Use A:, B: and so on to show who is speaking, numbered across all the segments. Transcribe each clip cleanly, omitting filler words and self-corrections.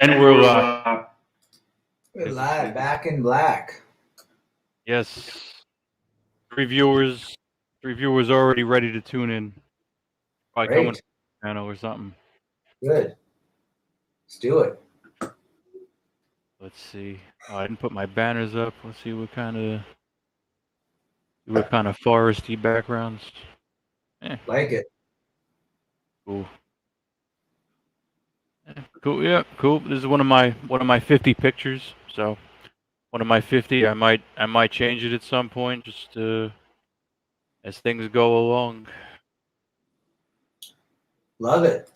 A: And we're
B: We're live, back in black.
A: yes, three viewers, already ready to tune in. Probably coming
B: Great.
A: to the channel or something.
B: Good. Let's do it.
A: Let's see. I didn't put my banners up. Let's see what kind of foresty backgrounds.
B: Like it.
A: Cool. Cool. Yeah, cool. This is one of my 50 pictures. So one of my 50. I might change it at some point, just as things go along.
B: Love it.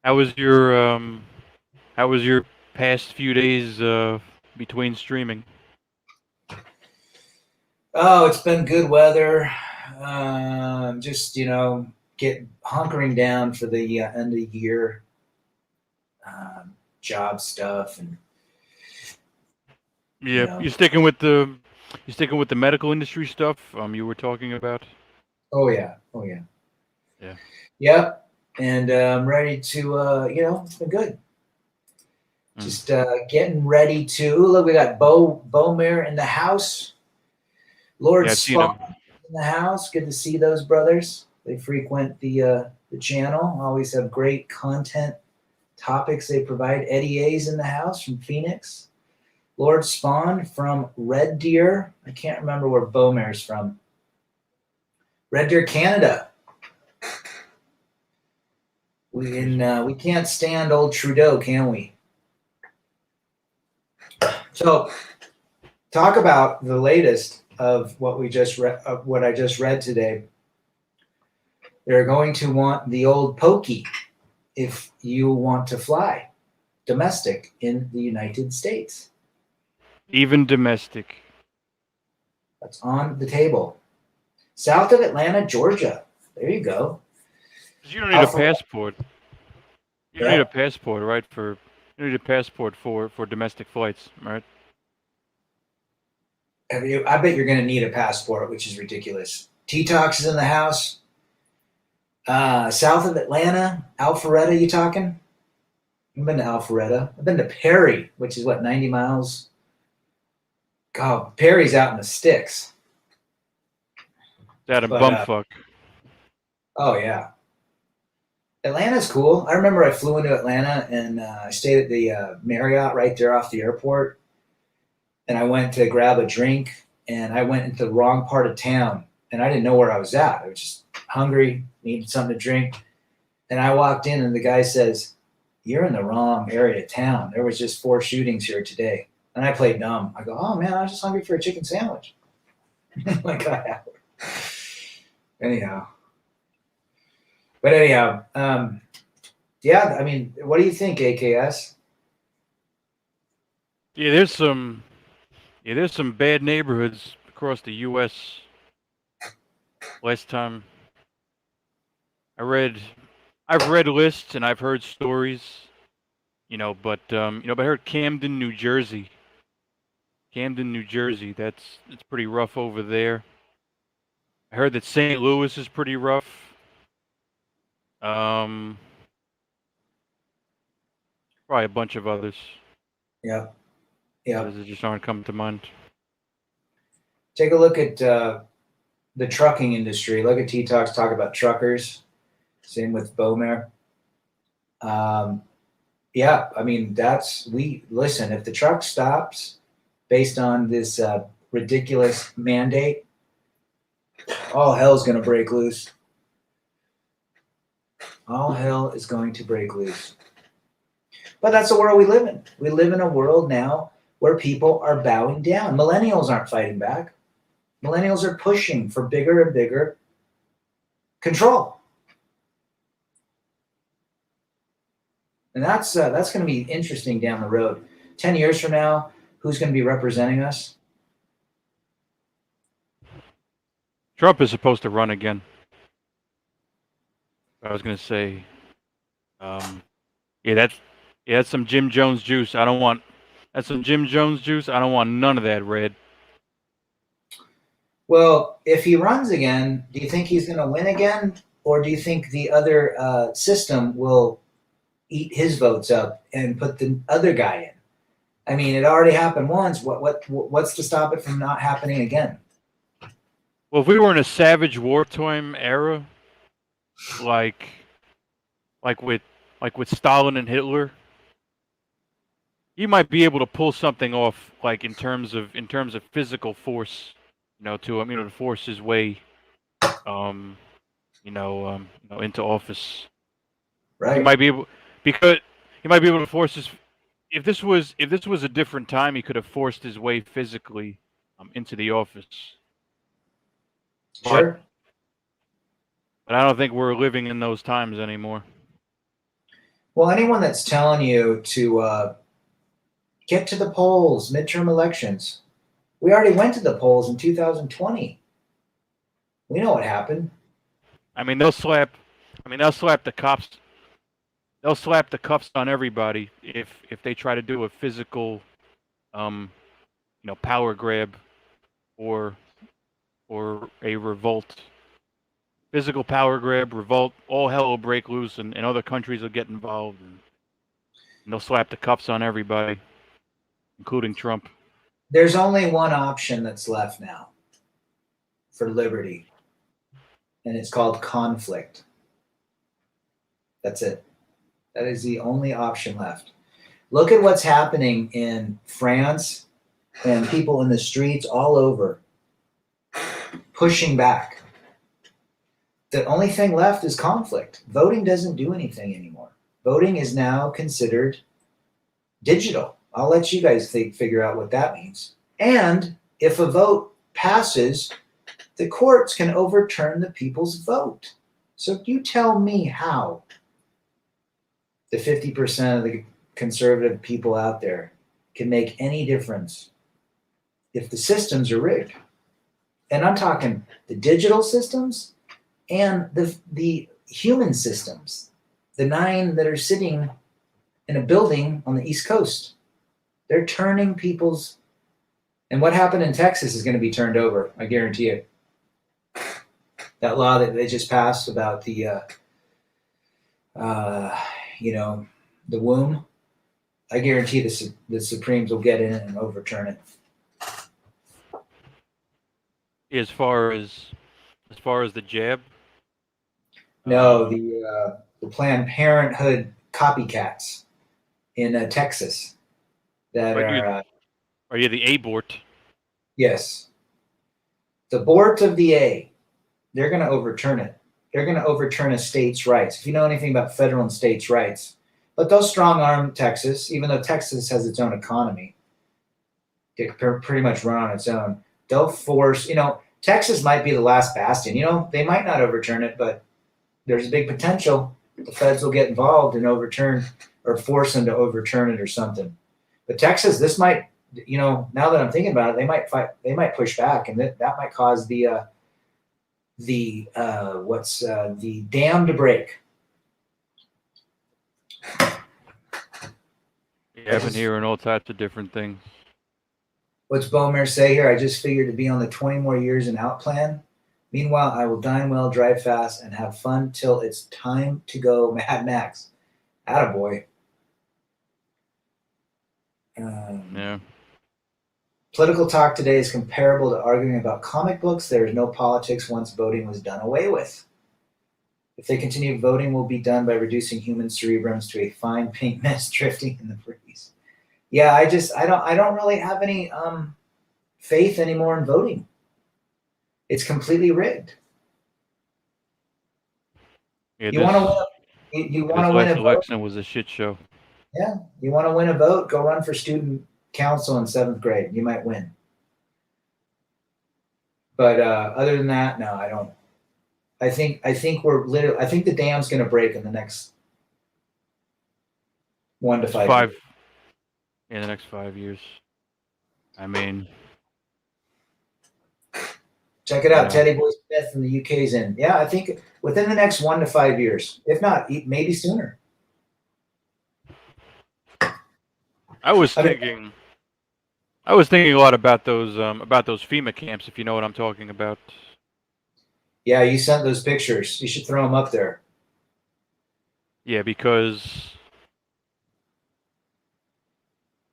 A: How was your past few days between streaming?
B: Oh, it's been good weather. Just get hunkering down for the end of the year. Job stuff and
A: Yeah, you're sticking with the medical industry stuff. You were talking about.
B: Oh yeah.
A: Yeah.
B: Yep. And I'm ready to. It's been good. Just getting ready to look. We got Bomare in the house. Lord Spawn in the house. Good to see those brothers. They frequent the channel. Always have great content topics they provide. Eddie A's in the house from Phoenix. Lord Spawn from Red Deer. I can't remember where Bomare's from. Red Deer, Canada. We can't stand old Trudeau, can we? So, talk about the latest of what what I just read today. They're going to want the old pokey if you want to fly domestic in the United States.
A: Even domestic.
B: That's on the table. South of Atlanta, Georgia. There you go.
A: You don't need a passport. You don't need a passport, right? You need a passport for domestic flights, right?
B: I bet you're going to need a passport, which is ridiculous. T-Tox is in the house. South of Atlanta, Alpharetta, you talking? I've been to Alpharetta. I've been to Perry, which is 90 miles? God, Perry's out in the sticks.
A: That a bumfuck.
B: Oh, yeah. Atlanta's cool. I remember I flew into Atlanta and I stayed at the Marriott right there off the airport. And I went to grab a drink and I went into the wrong part of town and I didn't know where I was at. I was just hungry, needed something to drink. And I walked in and the guy says, "You're in the wrong area of town. There was just 4 shootings here today." And I played dumb. I go, "Oh man, I was just hungry for a chicken sandwich." Anyhow. Yeah, I mean, what do you think, AKS?
A: Yeah, there's some bad neighborhoods across the U.S. Last time I've read lists and I've heard stories, but I heard Camden, New Jersey. That's pretty rough over there. I heard that St. Louis is pretty rough. Probably a bunch of others.
B: Yeah.
A: Others just aren't coming to mind.
B: Take a look at the trucking industry. Look at T-Talks talk about truckers. Same with Bomare. Yeah, I mean, listen, if the truck stops based on this ridiculous mandate, all hell's going to break loose. All hell is going to break loose. But that's the world we live in. We live in a world now where people are bowing down. Millennials aren't fighting back. Millennials are pushing for bigger and bigger control. And that's going to be interesting down the road. 10 years from now, who's going to be representing us?
A: Trump is supposed to run again. I was going to say, that's some Jim Jones juice. That's some Jim Jones juice. I don't want none of that, Red.
B: Well, if he runs again, do you think he's going to win again? Or do you think the other system will eat his votes up and put the other guy in. I mean, it already happened once. What's to stop it from not happening again?
A: Well, if we were in a savage wartime era, like like with like with Stalin and Hitler, he might be able to pull something off, like in terms of physical force, to force his way, um, into office. He
B: Right.
A: might be able because he might be able to force his. If this was a different time, he could have forced his way physically, into the office. But
B: Sure.
A: but I don't think we're living in those times anymore.
B: Well, anyone that's telling you to get to the polls, midterm elections, we already went to the polls in 2020. We know what happened.
A: I mean, they'll slap. I mean, they'll slap the cops. They'll slap the cuffs on everybody if they try to do a physical, um, power grab or a revolt. Physical power grab, revolt, all hell will break loose, and other countries will get involved, and they'll slap the cuffs on everybody, including Trump.
B: There's only one option that's left now for liberty, and it's called conflict. That's it. That is the only option left. Look at what's happening in France and people in the streets all over pushing back. The only thing left is conflict. Voting doesn't do anything anymore. Voting is now considered digital. I'll let you guys figure out what that means. And if a vote passes, the courts can overturn the people's vote. So you tell me how the 50% of the conservative people out there can make any difference if the systems are rigged. And I'm talking the digital systems and the human systems, the 9 that are sitting in a building on the East Coast. They're turning people's, and what happened in Texas is going to be turned over. I guarantee it. That law that they just passed about the, the womb. I guarantee the Supremes will get in it and overturn it.
A: As far as the jab,
B: No, the Planned Parenthood copycats in Texas that
A: are you
B: are
A: are you the abort?
B: yes, the board of the A. They're going to overturn it. They're going to overturn a state's rights. If you know anything about federal and states' rights, but they'll strong arm Texas, even though Texas has its own economy. It can pretty much run on its own. They'll force, Texas might be the last bastion. They might not overturn it, but there's a big potential the feds will get involved and overturn or force them to overturn it or something. But Texas, this might, now that I'm thinking about it, they might fight. They might push back, and that might cause the dam to break.
A: Yeah, I've been hearing all types of different things.
B: What's Bomare say here? I just figured to be on the 20 more years and out plan. Meanwhile, I will dine well, drive fast, and have fun till it's time to go Mad Max. Attaboy.
A: Yeah.
B: Political talk today is comparable to arguing about comic books. There is no politics once voting was done away with. If they continue, voting will be done by reducing human cerebrums to a fine pink mist drifting in the breeze. Yeah, I don't really have any faith anymore in voting. It's completely rigged.
A: Yeah,
B: You want to win. You want
A: this
B: to win
A: last
B: a vote.
A: election was a shit show.
B: Yeah, you want to win a vote. Go run for student council in 7th grade. You might win. But other than that, no, I don't. I think the dam's going to break in the next 1 to 5 years.
A: In the next 5 years. I mean,
B: Check it out.
A: Yeah.
B: Teddy Boy Smith from the UK's in. Yeah, I think within the next 1 to 5 years, if not, maybe sooner.
A: I was thinking a lot about those FEMA camps, if you know what I'm talking about.
B: Yeah, you sent those pictures. You should throw them up there.
A: Yeah, because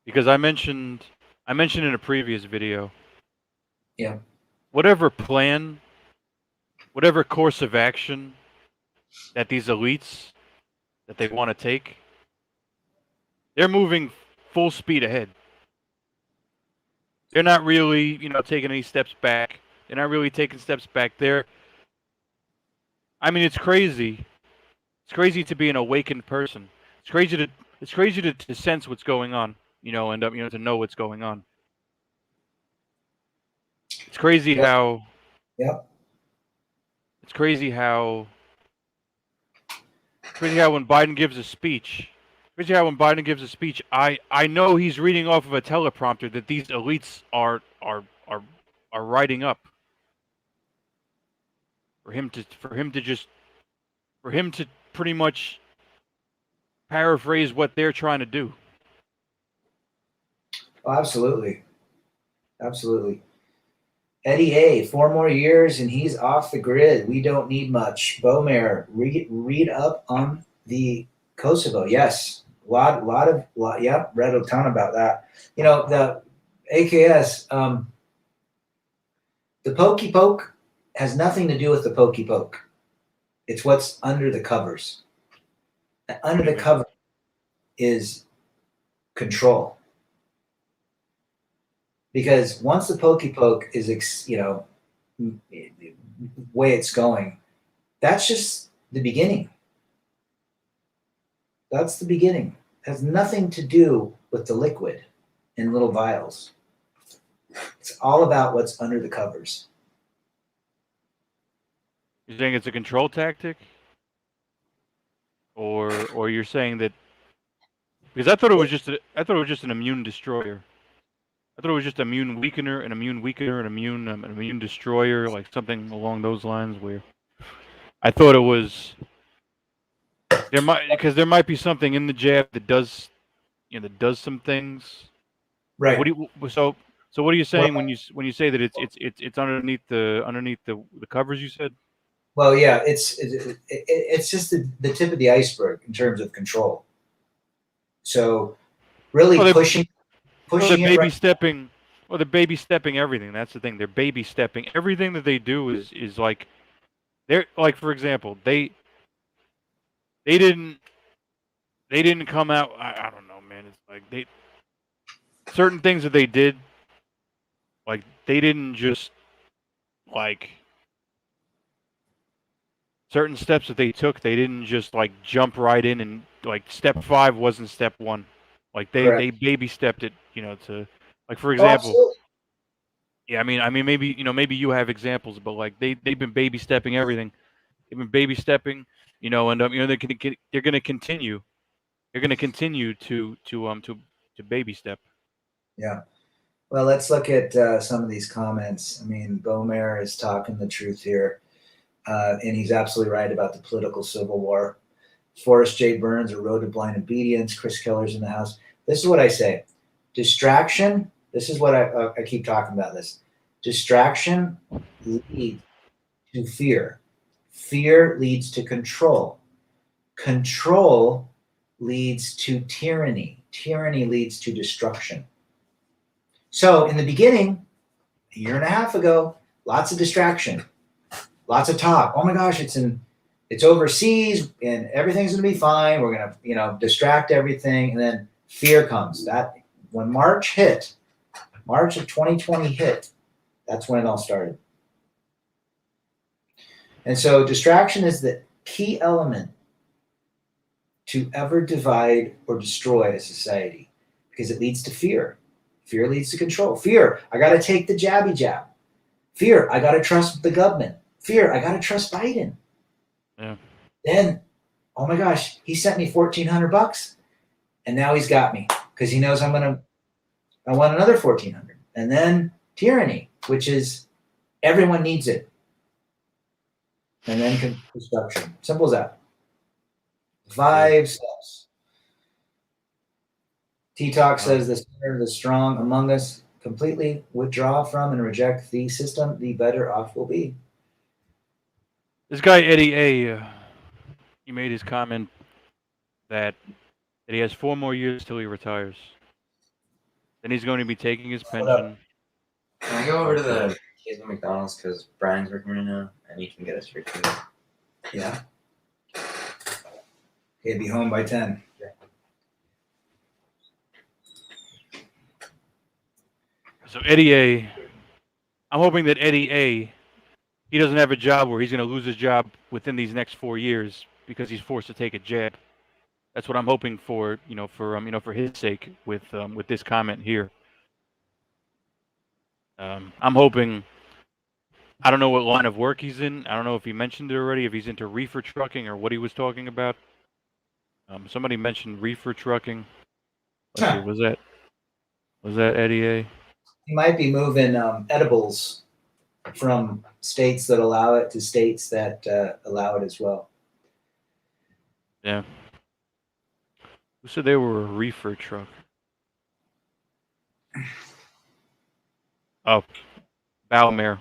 A: because I mentioned in a previous video,
B: Yeah.
A: whatever plan, whatever course of action that these elites that they want to take, they're moving full speed ahead. They're not really, taking any steps back. They're not really taking steps back. I mean, it's crazy. It's crazy to be an awakened person. It's crazy to sense what's going on, and to know what's going on. It's crazy
B: Well,
A: how
B: yeah.
A: it's crazy how when Biden gives a speech, I know he's reading off of a teleprompter that these elites are writing up for him to pretty much paraphrase what they're trying to do.
B: Oh, absolutely. Absolutely. Eddie A, 4 more years and he's off the grid. We don't need much. Bomare, read up on the Kosovo. Yes, yeah, read a ton about that. The AKS, the pokey poke has nothing to do with the pokey poke. It's what's under the covers. And under the cover is control. Because once the pokey poke is, way it's going, that's just the beginning. That's the beginning. It has nothing to do with the liquid in little vials. It's all about what's under the covers.
A: You're saying it's a control tactic, or you're saying that because I thought it was just an immune destroyer. I thought it was just immune weakener, an immune destroyer, like something along those lines. Where I thought it was there might be something in the jab that does some things.
B: Right.
A: What do you so what are you saying
B: Well,
A: when you say that it's underneath the covers? You said.
B: well, yeah, it's just the tip of the iceberg in terms of control. So
A: Oh,
B: really
A: they they're
B: pushing it right.
A: baby stepping. Well, they're baby stepping everything. That's the thing. They're baby stepping everything that they do is like they're like, for example, they didn't come out. I don't know, man. It's like they certain things that they did, like they didn't just like certain steps that they took. They didn't just like jump right in and like step 5 wasn't step 1. Like they
B: Correct.
A: baby stepped it, to like, for
B: Oh,
A: example.
B: absolutely.
A: Yeah, I mean maybe you have examples, but like they've been baby stepping everything. They've been baby stepping, and they're going to continue. They're going to continue to baby step.
B: Yeah. Well, let's look at some of these comments. I mean, Bomare is talking the truth here, and he's absolutely right about the political civil war. Forrest J. Burns, a road to blind obedience. Chris Keller's in the house. This is what I say: distraction. This is what I keep talking about. This distraction leads to fear. Fear leads to control. Control leads to tyranny. Tyranny leads to destruction. So, in the beginning, a year and a half ago, lots of distraction, lots of talk. Oh my gosh, it's overseas and everything's going to be fine. We're going to, distract everything. And then fear comes. That when March of 2020 hit, that's when it all started. And so distraction is the key element to ever divide or destroy a society because it leads to fear. Fear leads to control. Fear, I got to take the jabby jab. Fear, I got to trust the government. Fear, I got to trust Biden.
A: Yeah.
B: Then, oh my gosh, he sent me $1,400, and now he's got me because he knows I want another 1,400. And then tyranny, which is everyone needs it. And then destruction. Simple as that. 5 steps. T-Talk says the sooner the strong among us completely withdraw from and reject the system, the better off we'll be.
A: This guy Eddie A. He made his comment that he has 4 more years till he retires. Then he's going to be taking his
B: Hold up.
A: pension.
C: Can I go over to
A: Okay.
C: the Keys of McDonald's because Brian's working right now and he can get us your food.
B: Yeah. Okay, be home by 10.
A: So Eddie A, I'm hoping that Eddie A, he doesn't have a job where he's going to lose his job within these next 4 years because he's forced to take a jab. That's what I'm hoping for, for his sake with this comment here. I'm hoping. I don't know what line of work he's in. I don't know if he mentioned it already. If he's into reefer trucking or what he was talking about. Somebody mentioned reefer trucking. Let's see. Was that Eddie A?
B: He might be moving edibles from states that allow it to states that allow it as well.
A: Yeah. Who said they were a reefer truck? Oh, Bowmare.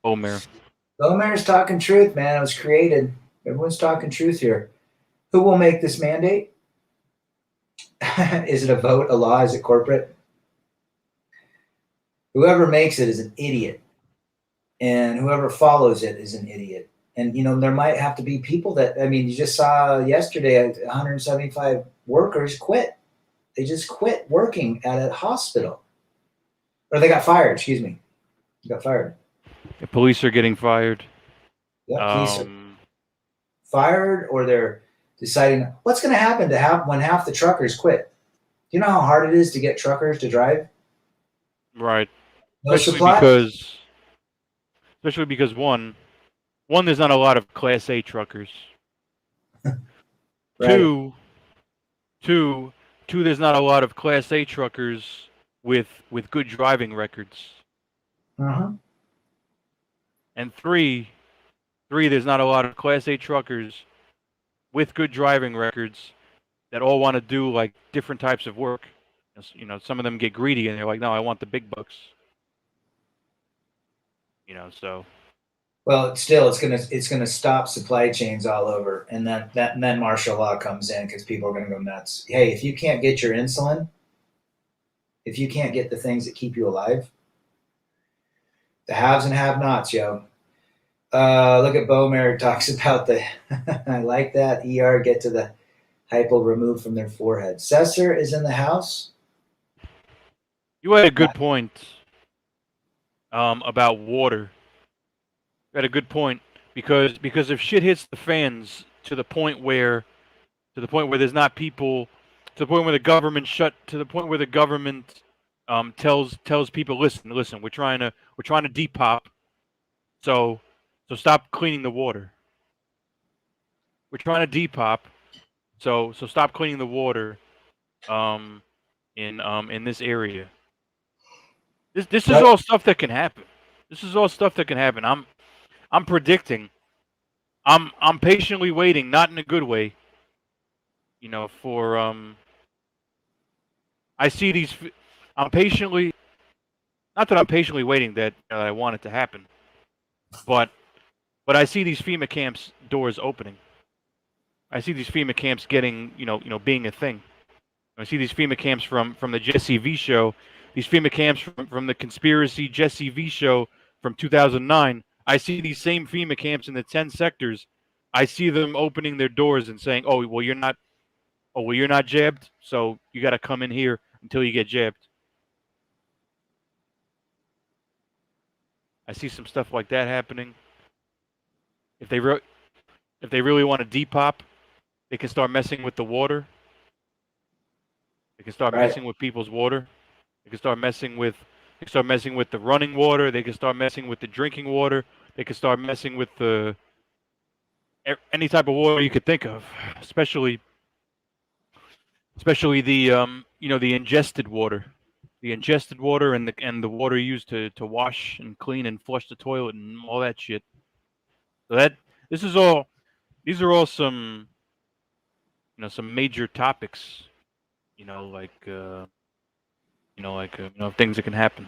B: Bomer's talking truth, man. It was created. Everyone's talking truth here. Who will make this mandate? Is it a vote, a law? Is it corporate? Whoever makes it is an idiot. And whoever follows it is an idiot. And, there might have to be people that, you just saw yesterday 175 workers quit. They just quit working at a hospital. Or they got fired, excuse me. They got fired.
A: The police are getting fired.
B: Yeah, police are fired, or they're deciding what's going to happen when half the truckers quit. Do you know how hard it is to get truckers to drive?
A: Right.
B: No
A: especially
B: supply?
A: because one, there's not a lot of Class A truckers.
B: Right.
A: Two, there's not a lot of Class A truckers with good driving records.
B: Uh-huh.
A: And three, there's not a lot of Class A truckers with good driving records that all want to do like different types of work. Some of them get greedy and they're like, no, I want the big bucks. So.
B: Well, still, it's gonna stop supply chains all over, and then martial law comes in because people are gonna go nuts. Hey, if you can't get your insulin, if you can't get the things that keep you alive, the haves and have-nots, yo. Look at Bomer talks about the. I like that. ER get to the hypo removed from their forehead. Cesar is in the house.
A: You had a good point about water. You had a good point because if shit hits the fans to the point where there's not people, to the point where the government tells people, listen, we're trying to depop, so stop cleaning the water. We're trying to depop, so stop cleaning the water in this area. This is all stuff that can happen. This is all stuff that can happen. I'm predicting. I'm patiently waiting, not in a good way. For I see these. I'm patiently, not that I'm patiently waiting that I want it to happen, but I see these FEMA camps doors opening. I see these FEMA camps getting, being a thing. I see these FEMA camps from the Jesse V show, these FEMA camps from the conspiracy Jesse V show from 2009. I see these same FEMA camps in the 10 sectors. I see them opening their doors and saying, "Oh, well, you're not jabbed, so you got to come in here until you get jabbed." I see some stuff like that happening. If they really want to depop, they can start messing with the water. They can start messing with people's water. They can start messing with the running water. They can start messing with the drinking water. They can start messing with any type of water you could think of, especially the ingested water, and the water used to wash and clean and flush the toilet and all that shit. So these are all some some major topics, things that can happen.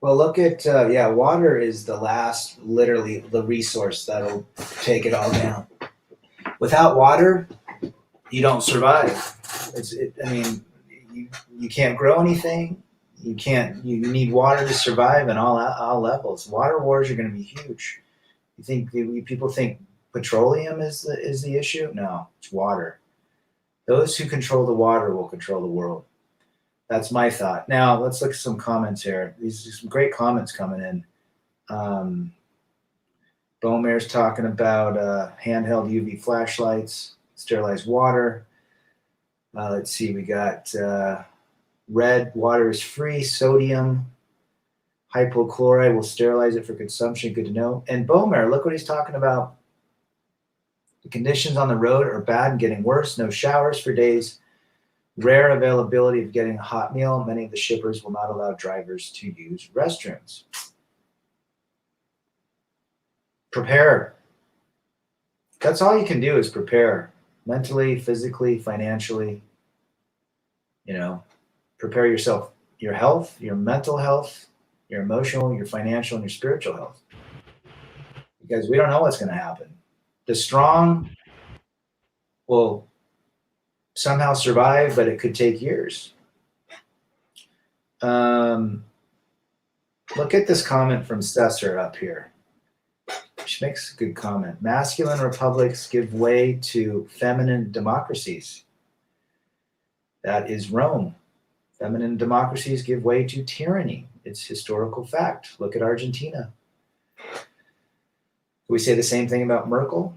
B: Well, look at water is literally the resource that'll take it all down. Without water, you don't survive. I mean, you can't grow anything. You can't. You need water to survive in all levels. Water wars are going to be huge. You think people think petroleum is the issue? No, it's water. Those who control the water will control the world. That's my thought. Now let's look at some comments here. These are some great comments coming in. Bomer's talking about handheld UV flashlights, sterilized water. Let's see, we got red water is free, sodium, hypochlorite will sterilize it for consumption. Good to know. And Bomer, look what he's talking about. The conditions on the road are bad and getting worse. No showers for days. Rare availability of getting a hot meal. Many of the shippers will not allow drivers to use restrooms. Prepare. That's all you can do is prepare. Mentally, physically, financially. You know, prepare yourself. Your health, your mental health, your emotional, your financial, and your spiritual health. Because we don't know what's going to happen. The strong will somehow survive, but it could take years. Look at this comment from Sesser up here. She makes a good comment. Masculine republics give way to feminine democracies. That is Rome. Feminine democracies give way to tyranny. It's historical fact. Look at Argentina. Do we say the same thing about Merkel?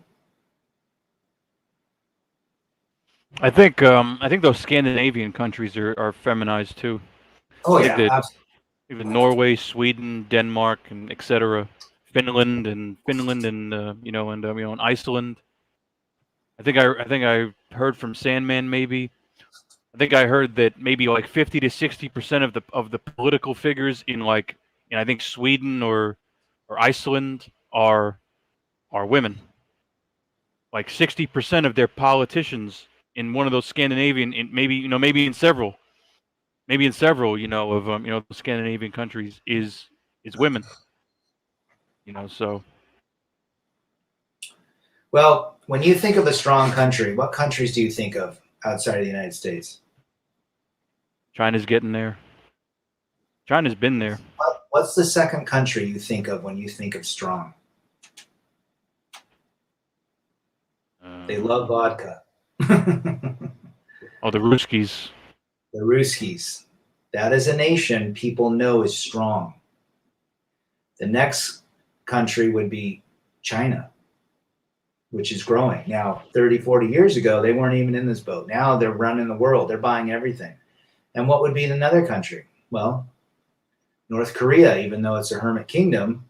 A: I think those Scandinavian countries are feminized too.
B: Oh,
A: I think
B: yeah.
A: that even Norway, Sweden, Denmark, and etc. Finland and and Iceland. I think I heard from Sandman maybe. I think I heard that maybe like 50 to 60% of the political figures in I think Sweden or Iceland are women. Like 60% of their politicians in one of those Scandinavian, maybe in several of the Scandinavian countries is women. So.
B: Well, when you think of a strong country, what countries do you think of outside of the United States?
A: China's getting there. China's been there.
B: What's the second country you think of when you think of strong? They love vodka.
A: Oh, the Ruskies.
B: The Ruskies. That is a nation people know is strong. The next country would be China, which is growing. Now, 30, 40 years ago, they weren't even in this boat. Now they're running the world. They're buying everything. And what would be another country? Well, North Korea, even though it's a hermit kingdom,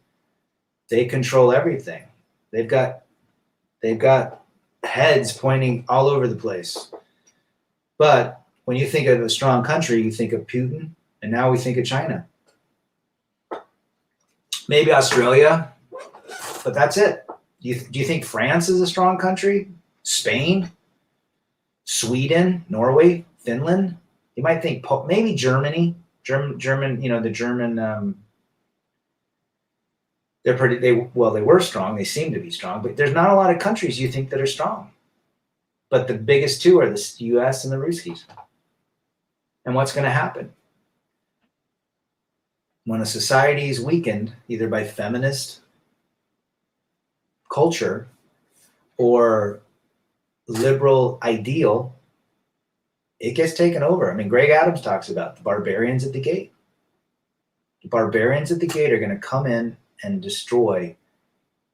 B: they control everything. They've got heads pointing all over the place. But when you think of a strong country, you think of Putin, and now we think of China. Maybe Australia, but that's it. Do you think France is a strong country? Spain? Sweden? Norway? Finland? You might think maybe Germany. German, the German, they were strong. They seem to be strong, but there's not a lot of countries you think that are strong. But the biggest two are the U.S. and the Ruskies. And what's going to happen? When a society is weakened, either by feminist culture or liberal ideal, it gets taken over. I mean, Greg Adams talks about the barbarians at the gate. The barbarians at the gate are going to come in and destroy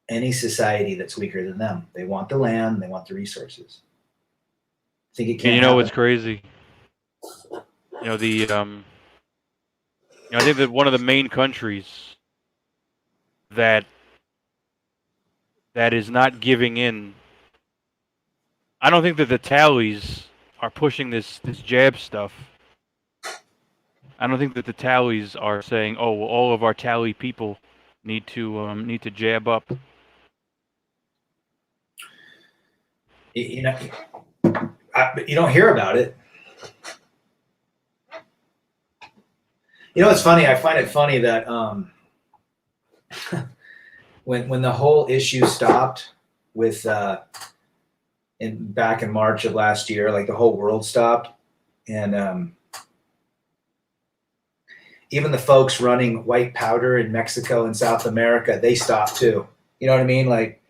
B: any society that's weaker than them. They want the land, they want the resources. I think it can't.
A: And you know what's crazy? I think that one of the main countries that is not giving in. I don't think that the tallies are pushing this jab stuff. I don't think that the tallies are saying, "Oh, well, all of our tally people need to jab up."
B: You don't hear about it. It's funny. I find it funny that when the whole issue stopped with back in March of last year, like the whole world stopped, and even the folks running white powder in Mexico and South America, they stopped too. You know what I mean? Like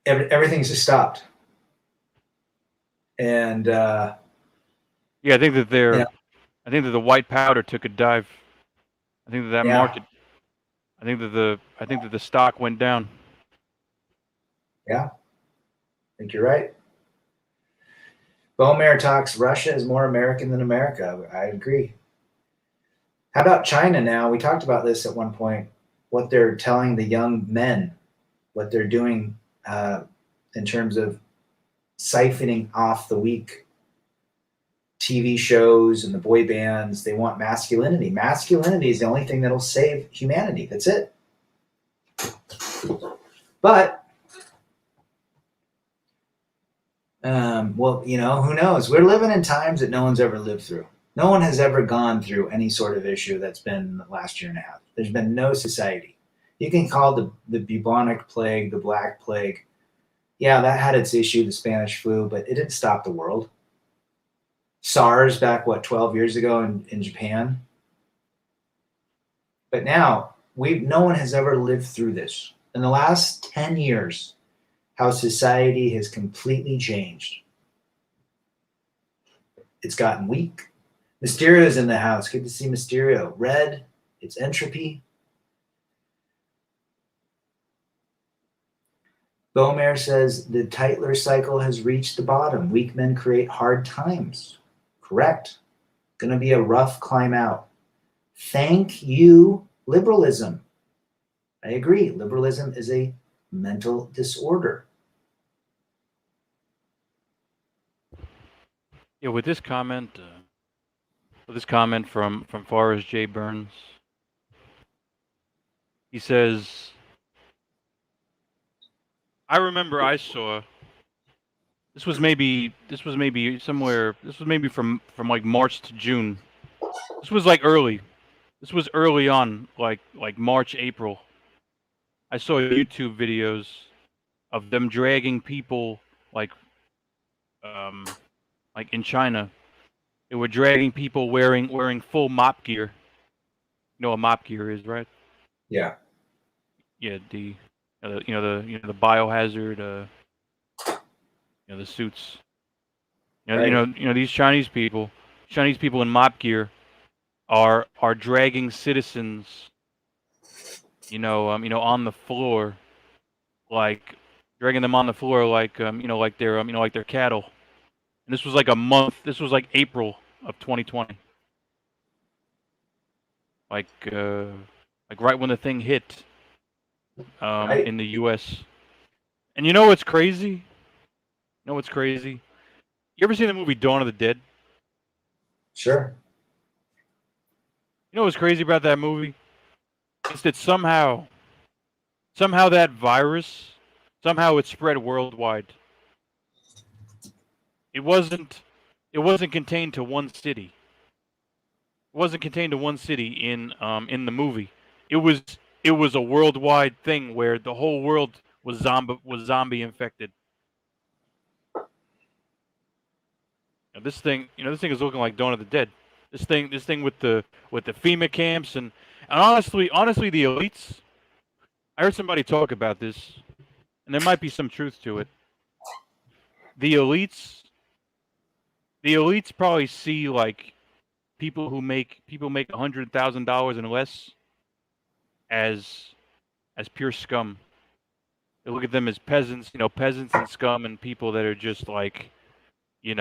B: everything's just stopped. And
A: Yeah, I think that
B: you know,
A: I think that the white powder took a dive. I think that
B: yeah,
A: market. I think that the stock went down.
B: yeah, I think you're right. Bowmare talks Russia is more American than America. I agree. How about China now? We talked about this at one point. What they're telling the young men, what they're doing in terms of siphoning off the weak TV shows and the boy bands. They want masculinity. Masculinity is the only thing that'll save humanity. That's it. But well, who knows? We're living in times that no one's ever lived through. No one has ever gone through any sort of issue that's been the last year and a half. There's been no society. You can call the bubonic plague the Black Plague. Yeah, that had its issue, the Spanish flu, but it didn't stop the world. SARS back, 12 years ago in Japan. But now, no one has ever lived through this. In the last 10 years, how society has completely changed. It's gotten weak. Mysterio's in the house. Good to see Mysterio. Red, it's entropy. Bowmare says the Tytler cycle has reached the bottom. Weak men create hard times. Correct. Going to be a rough climb out. Thank you, liberalism. I agree. Liberalism is a mental disorder.
A: Yeah, with this comment from Forrest J. Burns, he says, I remember I saw. This was maybe somewhere. This was maybe from like March to June. This was like early. This was early on, like March, April. I saw YouTube videos of them dragging people like in China. They were dragging people wearing full mop gear. You know what mop gear is, right?
B: Yeah.
A: Yeah, the biohazard the suits.
B: Right.
A: These Chinese people in mop gear are dragging citizens, on the floor, like dragging them on the floor like they're cattle. And this was like a month. This was like April of 2020. Like right when the thing hit
B: Right.
A: in the U.S. And you know what's crazy? You ever seen the movie Dawn of the Dead?
B: Sure.
A: You know what's crazy about that movie? It's that somehow that virus, somehow it spread worldwide. It wasn't contained to one city. It wasn't contained to one city in the movie. It was a worldwide thing where the whole world was zombie infected. Now this thing is looking like Dawn of the Dead. This thing with the FEMA camps and honestly the elites. I heard somebody talk about this, and there might be some truth to it. The elites probably see like people make $100,000 and less as pure scum. They look at them as peasants, peasants and scum, and people that are just like, I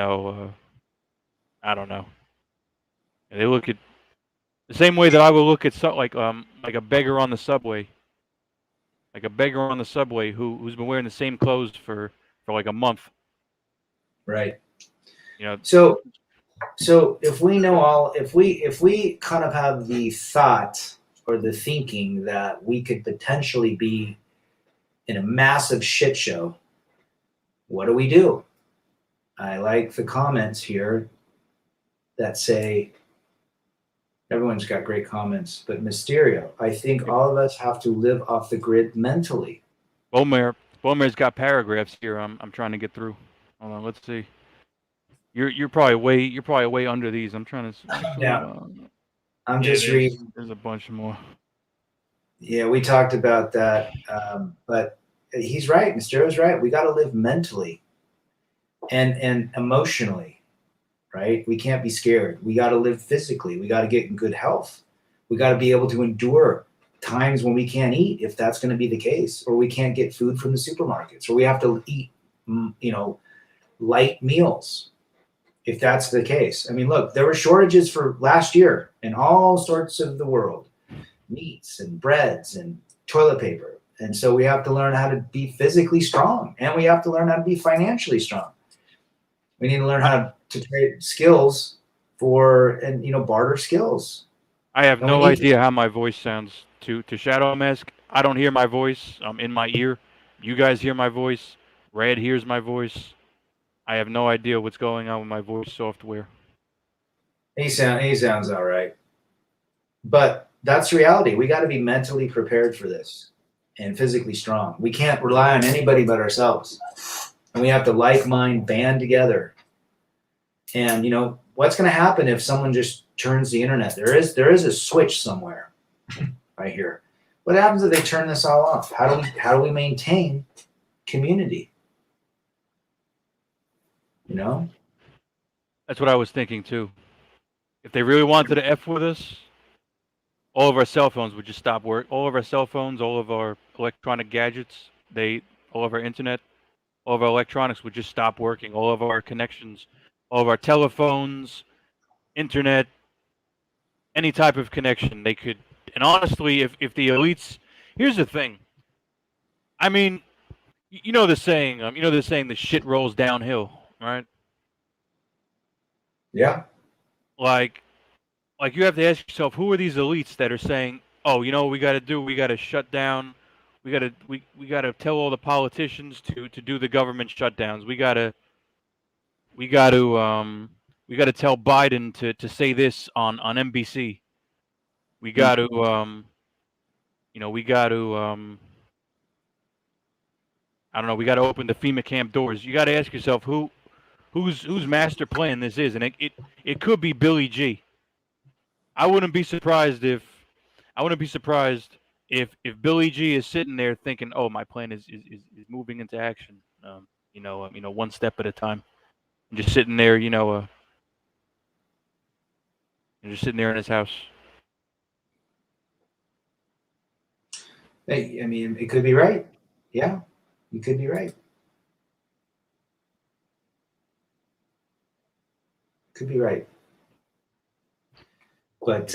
A: don't know. And they look at the same way that I would look at like a beggar on the subway, who's been wearing the same clothes for like a month.
B: Right.
A: You know.
B: So if we kind of have the thought or the thinking that we could potentially be in a massive shit show, what do we do? I like the comments here that say, everyone's got great comments, but Mysterio, I think all of us have to live off the grid mentally.
A: Bowmare, Bomer's got paragraphs here. I'm trying to get through. Hold on, let's see. You're probably way under these. I'm trying to get through.
B: Yeah. I'm just reading.
A: There's a bunch more.
B: Yeah, we talked about that, but he's right. Mysterio's right. We got to live mentally and emotionally, right? We can't be scared. We got to live physically. We got to get in good health. We got to be able to endure times when we can't eat, if that's going to be the case, or we can't get food from the supermarkets, or we have to eat, light meals, if that's the case. I mean, look, there were shortages for last year in all sorts of the world. Meats and breads and toilet paper. And so we have to learn how to be physically strong, and we have to learn how to be financially strong. We need to learn how to trade skills and barter skills.
A: I have no idea how my voice sounds to Shadow Mask. I don't hear my voice. I'm in my ear. You guys hear my voice. Red hears my voice. I have no idea what's going on with my voice software.
B: He sounds all right. But that's reality. We got to be mentally prepared for this and physically strong. We can't rely on anybody but ourselves. And we have to like-mind band together. And what's going to happen if someone just turns the internet? There is a switch somewhere right here. What happens if they turn this all off? How do we maintain community?
A: That's what I was thinking too. If they really wanted to F with us, all of our cell phones would just stop work. All of our cell phones, all of our electronic gadgets, all of our internet, all of our electronics would just stop working. All of our connections, all of our telephones, internet, any type of connection, they could. And honestly, if the elites, here's the thing. I mean, you know the saying, the shit rolls downhill, right?
B: Yeah.
A: Like you have to ask yourself, who are these elites that are saying, "Oh, you know what we got to do? We got to shut down. We got to tell all the politicians to do the government shutdowns. We got to tell Biden to say this on NBC. We got to I don't know, we got to open the FEMA camp doors. You got to ask yourself whose master plan this is, and it could be Billy G. I wouldn't be surprised if Billy G is sitting there thinking, "Oh, my plan is moving into action." One step at a time, and just sitting there, and just sitting there in his house.
B: Hey, I mean, it could be right. Yeah, you could be right. Could be right. But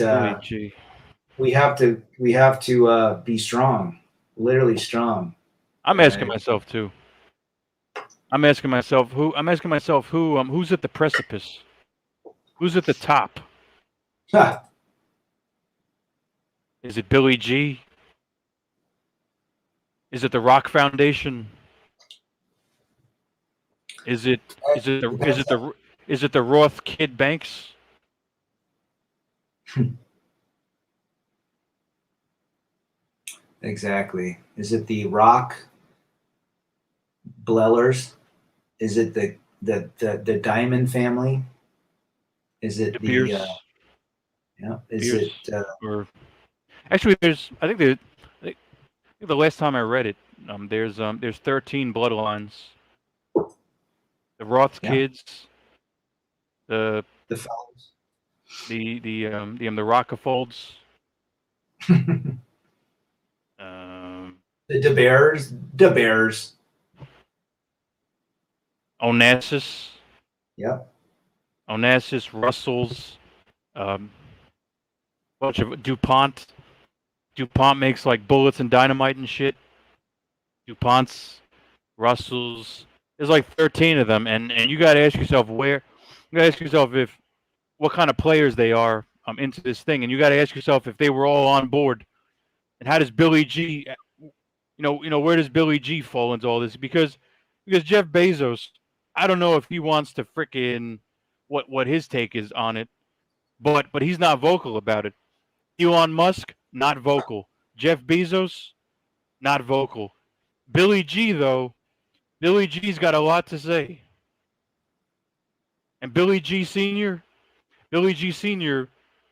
B: we have to be strong, literally strong.
A: I'm asking myself too. I'm asking myself who's at the precipice? Who's at the top?
B: Huh.
A: Is it Billy G? Is it the Rock Foundation? Is it the Roth Kid Banks?
B: Exactly. Is it the Rock Blellers? Is it the Diamond family? Is it
A: the Pierce?
B: Is
A: Pierce,
B: it?
A: Or actually, I think the last time I read it, there's 13 bloodlines. The Roth kids, the
B: fellows,
A: the Rockefolds.
B: The DeBears.
A: Onassis.
B: Yep.
A: Onassis, Russells, bunch of DuPont. DuPont makes like bullets and dynamite and shit. DuPonts, Russells. There's like 13 of them, and you gotta ask yourself what kind of players they are into this thing, and you gotta ask yourself if they were all on board, and how does Billy G, where does Billy G fall into all this? Because Jeff Bezos, I don't know if he wants to frickin' what his take is on it, but he's not vocal about it. Elon Musk, not vocal. Jeff Bezos, not vocal. Billy G, though, Billy G's got a lot to say. And Billy G Senior,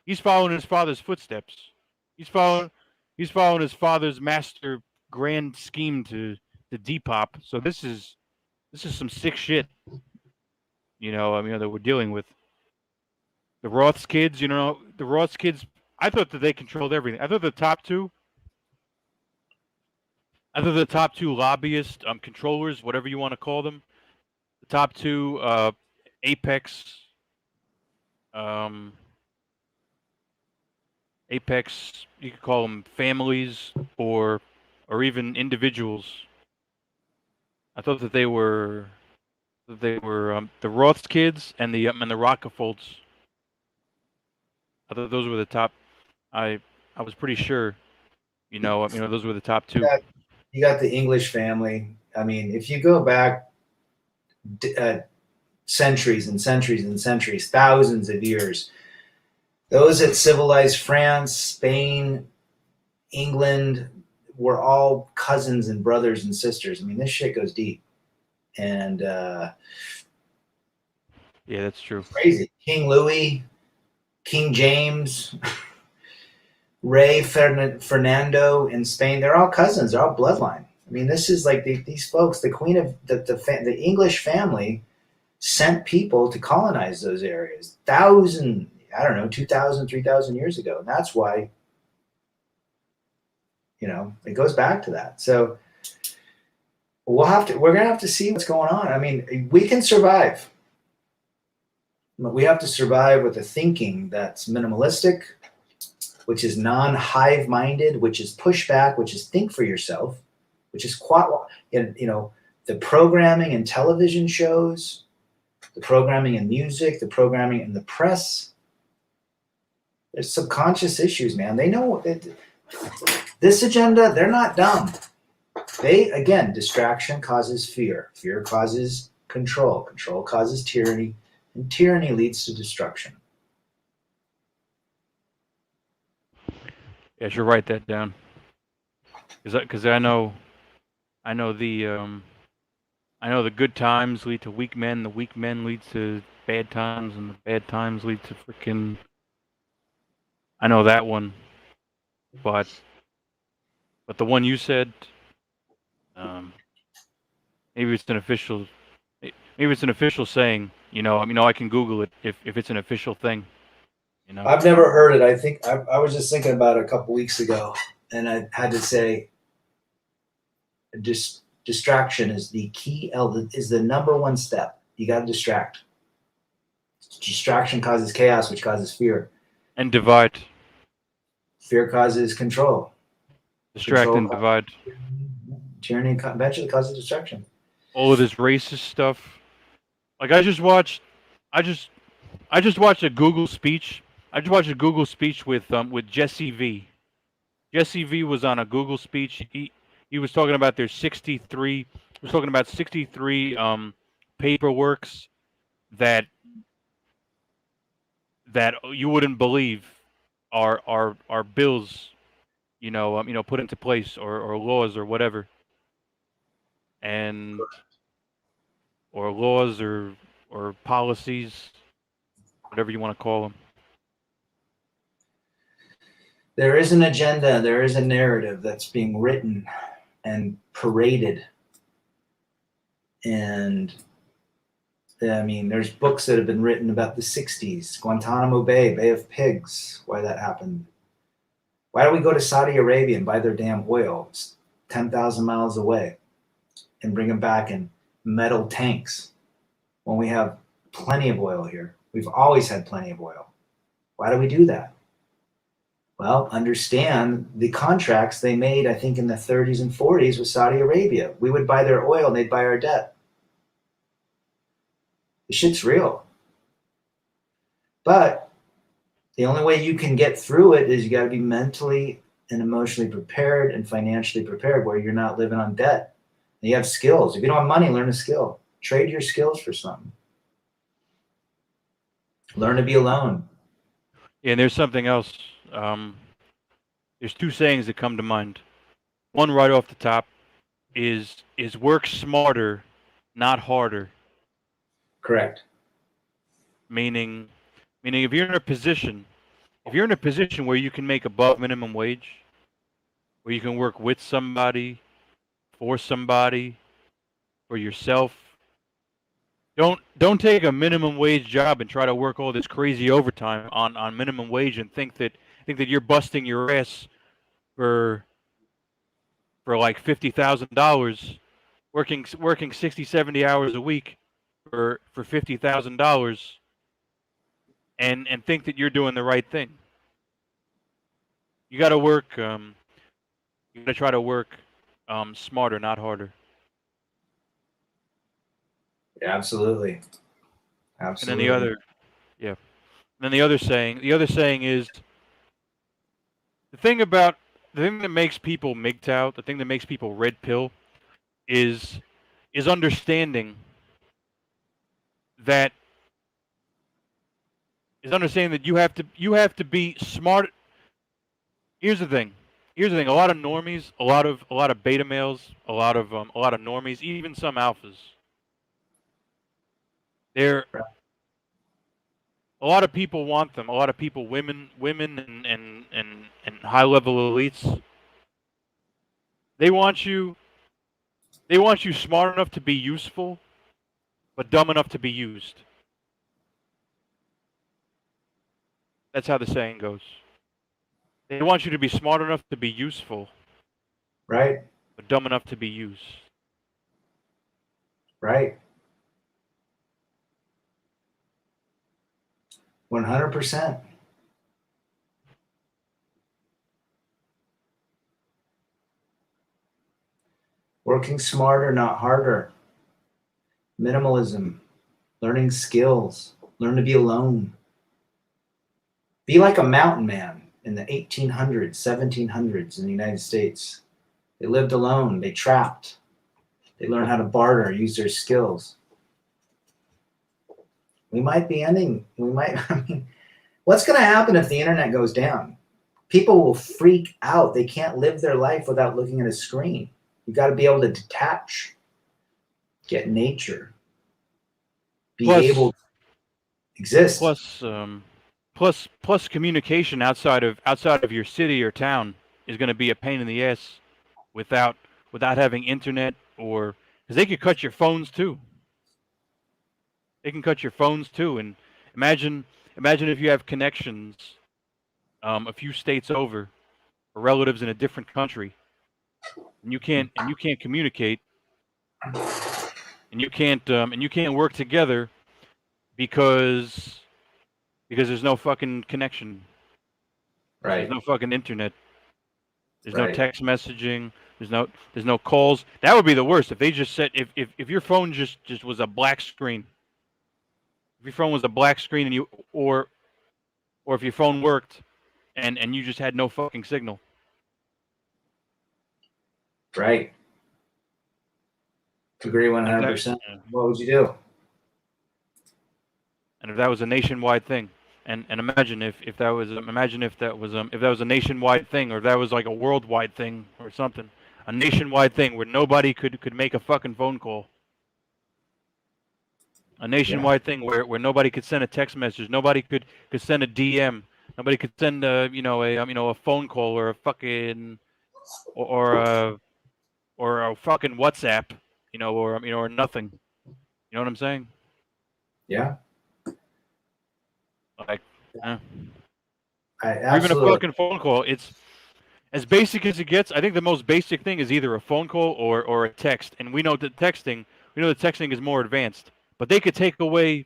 A: he's following his father's footsteps. He's following he's following his father's master grand scheme to depop. So this is some sick shit. That we're dealing with. The Roths kids, the Roths kids. I thought that they controlled everything. I thought the top two lobbyist controllers, whatever you want to call them, the top two apex um, apex, you could call them families or even individuals. I thought that they were the Roths kids and the Rockefolds. I thought those were the top. I was pretty sure. Those were the top two.
B: You got the English family. I mean, if you go back centuries and centuries and centuries, thousands of years, those that civilized France, Spain, England were all cousins and brothers and sisters. I mean, this shit goes deep. And
A: yeah, that's true.
B: Crazy. King Louis, King James, Rey Fernando in Spain, they're all cousins. They're all bloodline. I mean, this is like these folks, the queen of the English family sent people to colonize those areas. 2,000, 3,000 years ago. And that's why, it goes back to that. So we're going to have to see what's going on. I mean, we can survive. But we have to survive with a thinking that's minimalistic, which is non-hive minded, which is pushback, which is think for yourself, which is the programming in television shows, the programming in music, the programming in the press. There's subconscious issues, man. They know this agenda, they're not dumb. Distraction causes fear. Fear causes control. Control causes tyranny. And tyranny leads to destruction.
A: Yeah, I should write that down. Because I know the good times lead to weak men. The weak men lead to bad times, and the bad times lead to freaking. I know that one, but the one you said, maybe it's an official. Maybe it's an official saying. I can Google it if it's an official thing.
B: I've never heard it. I think I was just thinking about it a couple weeks ago, and I had to say, distraction is the key. Is the number one step. You got to distract. Distraction causes chaos, which causes fear.
A: And divide.
B: Fear causes control.
A: Distract and divide.
B: Tyranny eventually causes destruction.
A: All of this racist stuff. Like I just watched a Google speech. I just watched a Google speech with Jesse V. Jesse V was on a Google speech. He was talking about their 63. He was talking about 63 paperworks that you wouldn't believe are bills, put into place or laws or whatever, and or laws or policies, whatever you want to call them.
B: There is an agenda, there is a narrative that's being written and paraded. And I mean, there's books that have been written about the 60s, Guantanamo Bay, Bay of Pigs, why that happened. Why do we go to Saudi Arabia and buy their damn oil? It's 10,000 miles away and bring them back in metal tanks when we have plenty of oil here? We've always had plenty of oil. Why do we do that? Well, understand the contracts they made, I think, in the 30s and 40s with Saudi Arabia. We would buy their oil and they'd buy our debt. The shit's real. But the only way you can get through it is you got to be mentally and emotionally prepared and financially prepared where you're not living on debt. And you have skills. If you don't have money, learn a skill. Trade your skills for something. Learn to be alone.
A: Yeah, and there's something else. There's two sayings that come to mind. One right off the top. is work smarter, not harder.
B: Correct.
A: Meaning, if you're in a position, where you can make above minimum wage, where you can work with somebody, for somebody, for yourself, don't take a minimum wage job and try to work all this crazy overtime on minimum wage and think that you're busting your ass for like $50,000, working 60, 70 hours a week for $50,000, and think that you're doing the right thing. You got to work. You got to try to work smarter, not harder.
B: Yeah, absolutely.
A: And
B: Absolutely.
A: then the other saying is the thing that makes people MGTOW, the thing that makes people red pill, is understanding that you have to be smart. Here's the thing. A lot of normies, a lot of beta males, a lot of normies, even some alphas. They're A lot of people want them. A lot of people, women, and high level elites. They want you. They want you smart enough to be useful, but dumb enough to be used. That's how the saying goes. They want you to be smart enough to be useful,
B: Right.
A: but dumb enough to be used.
B: Right. 100%. Working smarter, not harder. Minimalism. Learning skills. Learn to be alone. Be like a mountain man in the 1800s, 1700s in the United States. They lived alone. They trapped. They learned how to barter, use their skills. We might, I mean, what's going to happen if the internet goes down? People will freak out. They can't live their life without looking at a screen. You got to be able to detach, get nature, be able to exist.
A: Plus communication outside of your city or town is going to be a pain in the ass without having internet, or because they could cut your phones too. They can cut your phones too, and imagine if you have connections a few states over, or relatives in a different country, and you can't communicate, and you can't work together because there's no fucking connection.
B: Right.
A: There's no fucking internet. There's
B: Right.
A: no text messaging. There's no calls. That would be the worst if they just said if your phone just was a black screen. If your phone was a black screen and or if your phone worked and you just had no fucking signal.
B: Right. Agree 100%. What would you do?
A: And if that was a nationwide thing, and imagine if that was a nationwide thing, or if that was like a worldwide thing or something, a nationwide thing where nobody could make a fucking phone call. A nationwide thing where nobody could send a text message, nobody could send a DM, nobody could send a phone call or a fucking or a fucking WhatsApp, or nothing. You know what I'm saying?
B: Yeah.
A: Like,
B: I
A: or even a
B: absolutely.
A: fucking phone call. It's as basic as it gets. I think the most basic thing is either a phone call or a text, and we know that texting is more advanced, but they could take away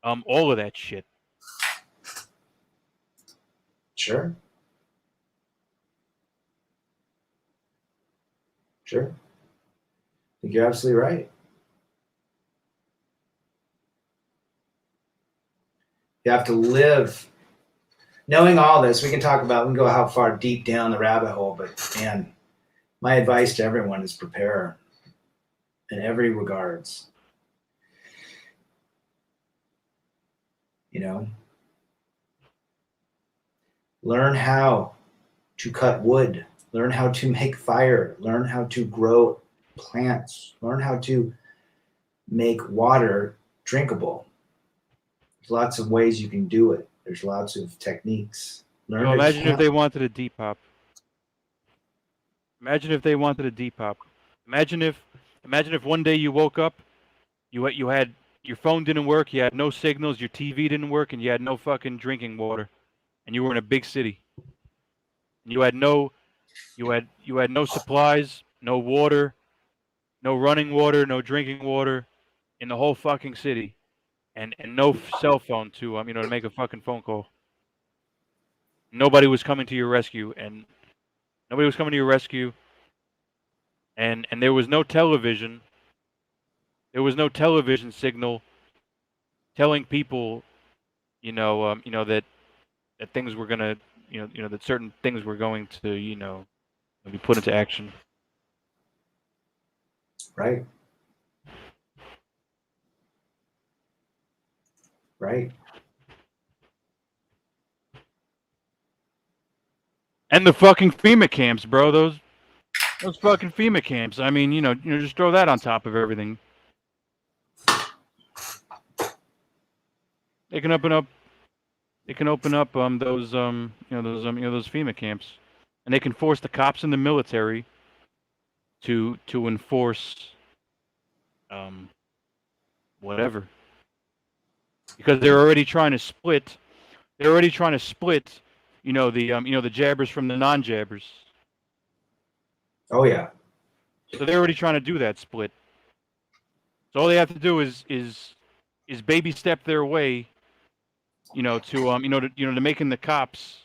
A: all of that shit.
B: Sure. Sure. I think you're absolutely right. You have to live. Knowing all this, we can go how far deep down the rabbit hole, but man, my advice to everyone is prepare in every regards. Learn how to cut wood, learn how to make fire, learn how to grow plants, learn how to make water drinkable. There's lots of ways you can do it. There's lots of techniques. Learn
A: Well,
B: to
A: imagine if
B: camp.
A: they wanted a Depop. Imagine if they wanted a Depop. Imagine if one day you woke up, you had your phone didn't work, you had no signals, your TV didn't work, and you had no fucking drinking water, and you were in a big city. And you had no supplies, no water, no running water, no drinking water in the whole fucking city, and no cell phone to to make a fucking phone call. Nobody was coming to your rescue, and nobody was coming to your rescue, and there was no television. There was no television signal telling people, that things were gonna, that certain things were going to, be put into action.
B: Right. Right.
A: And the fucking FEMA camps, bro. Those fucking FEMA camps. I mean, just throw that on top of everything. They can open up. They can open up those those FEMA camps, and they can force the cops and the military to enforce whatever, because they're already trying to split. They're already trying to split, the jabbers from the non-jabbers.
B: Oh yeah.
A: So they're already trying to do that split. So all they have to do is baby step their way, to making the cops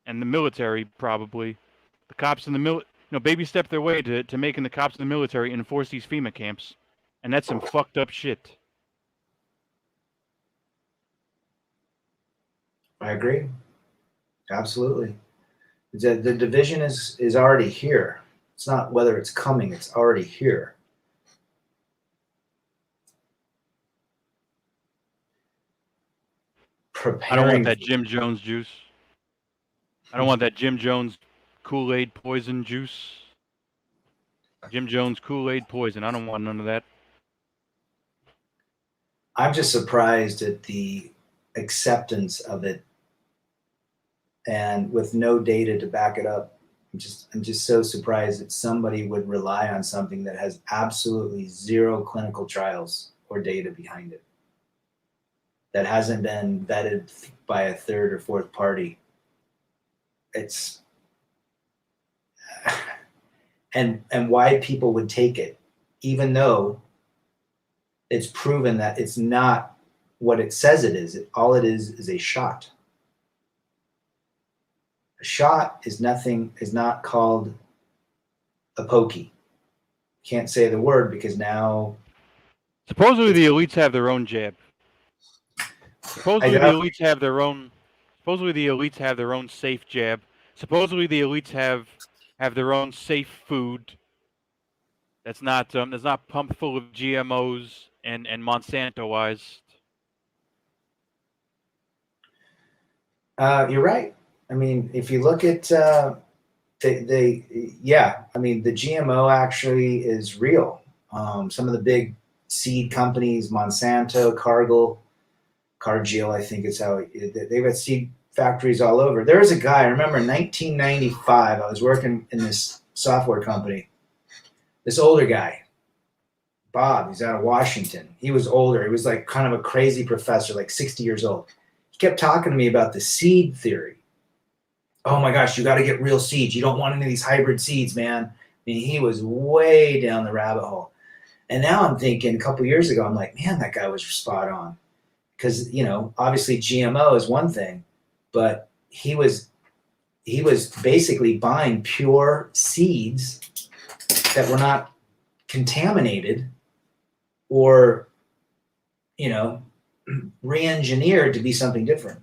A: and the military, probably the cops and the baby step their way to making the cops and the military enforce these FEMA camps, and that's some fucked up shit.
B: I agree. Absolutely. The division is already here. It's not whether it's coming, it's already here.
A: I don't want
B: Preparing.
A: that Jim Jones juice. I don't want that Jim Jones Kool-Aid poison juice. Jim Jones Kool-Aid poison. I don't want none of that.
B: I'm just surprised at the acceptance of it, and with no data to back it up. I'm just so surprised that somebody would rely on something that has absolutely zero clinical trials or data behind it, that hasn't been vetted by a third or fourth party. It's and why people would take it, even though it's proven that it's not what it says it is. All it is a shot. A shot is not called a pokey. Can't say the word because now.
A: Supposedly the elites have their own jab. Supposedly the elites have their own. Supposedly the elites have their own safe jab. Supposedly the elites have their own safe food. That's not pumped full of GMOs and Monsantoized.
B: You're right. I mean, if you look at the GMO actually is real. Some of the big seed companies, Monsanto, Cargill, I think is how they've got seed factories all over. There was a guy, I remember in 1995, I was working in this software company. This older guy, Bob, he's out of Washington. He was older. He was like kind of a crazy professor, like 60 years old. He kept talking to me about the seed theory. Oh my gosh, you got to get real seeds. You don't want any of these hybrid seeds, man. I mean, he was way down the rabbit hole. And now I'm thinking, a couple years ago, I'm like, man, that guy was spot on. Because, obviously GMO is one thing, but he was basically buying pure seeds that were not contaminated or, re-engineered to be something different.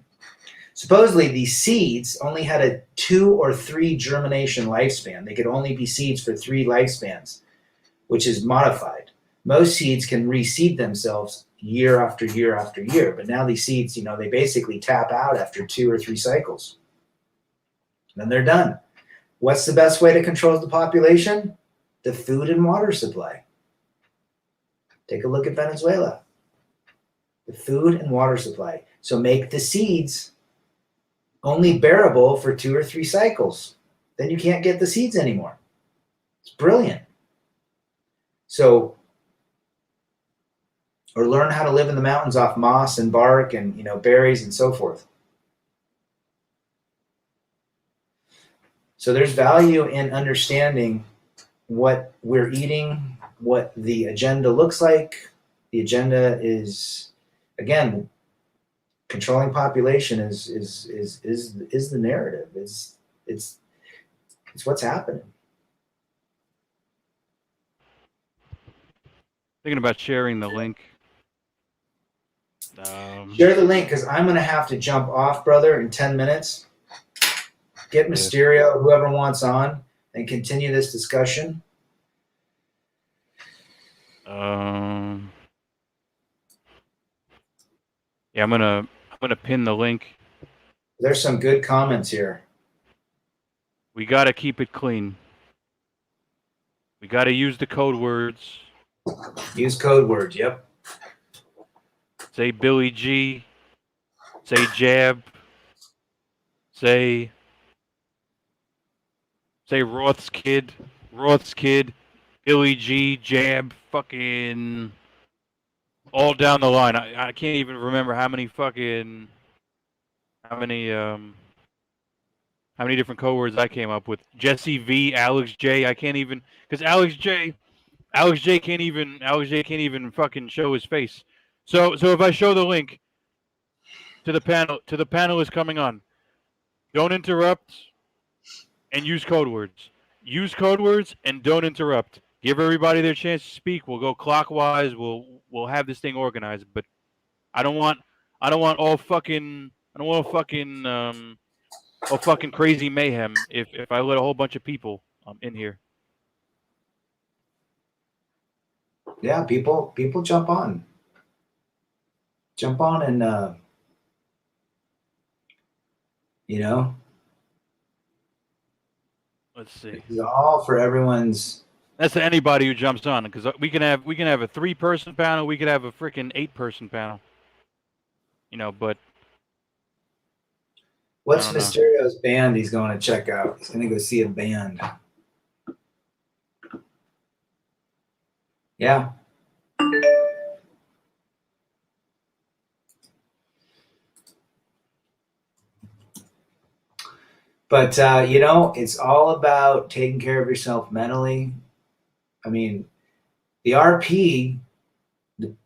B: Supposedly these seeds only had a 2 or 3 germination lifespan. They could only be seeds for 3 lifespans, which is modified. Most seeds can reseed themselves year after year after year, but now these seeds, they basically tap out after 2 or 3 cycles. Then they're done. What's the best way to control the population? the food and water supply. Take a look at Venezuela. The food and water supply. So make the seeds only bearable for 2 or 3 cycles. Then you can't get the seeds anymore. It's brilliant. So, or learn how to live in the mountains off moss and bark and, berries and so forth. So there's value in understanding what we're eating, what the agenda looks like. The agenda is, again, controlling population is the narrative. It's what's happening.
A: Thinking about sharing the link.
B: Share the link because I'm going to have to jump off, brother, in 10 minutes. Get Mysterio, whoever wants on, and continue this discussion.
A: Yeah, I'm gonna pin the link.
B: There's some good comments here.
A: We gotta keep it clean. We gotta use the code words.
B: Use code words. Yep.
A: Say Billy G. Say jab. Say Roth's kid. Billy G. Jab. Fucking all down the line. I can't even remember how many different code words I came up with. Jesse V, Alex J. I can't even, because Alex J can't even fucking show his face. So if I show the link to the panelists coming on, don't interrupt and use code words. Use code words and don't interrupt. Give everybody their chance to speak. We'll go clockwise. We'll have this thing organized. But I don't want all fucking crazy mayhem if I let a whole bunch of people in here.
B: Yeah, people jump on and
A: Let's see.
B: It's all for everyone's.
A: That's to anybody who jumps on, because we can have a 3-person panel. We could have a freaking 8-person panel. But
B: What's Mysterio's band he's going to check out? He's going to go see a band. Yeah. But, it's all about taking care of yourself mentally. I mean, the RP, the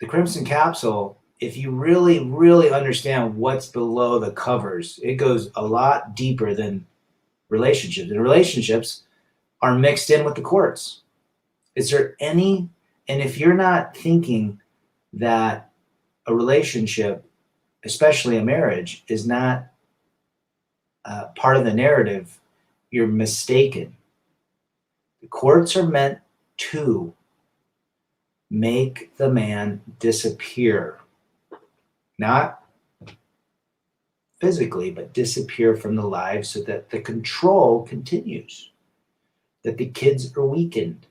B: Crimson Capsule, if you really, really understand what's below the covers, it goes a lot deeper than relationships. And relationships are mixed in with the quartz. Is there any, and if you're not thinking that a relationship, especially a marriage, is not part of the narrative, you're mistaken. The quartz are meant to make the man disappear. Not physically, but disappear from the lives so that the control continues, that the kids are weakened.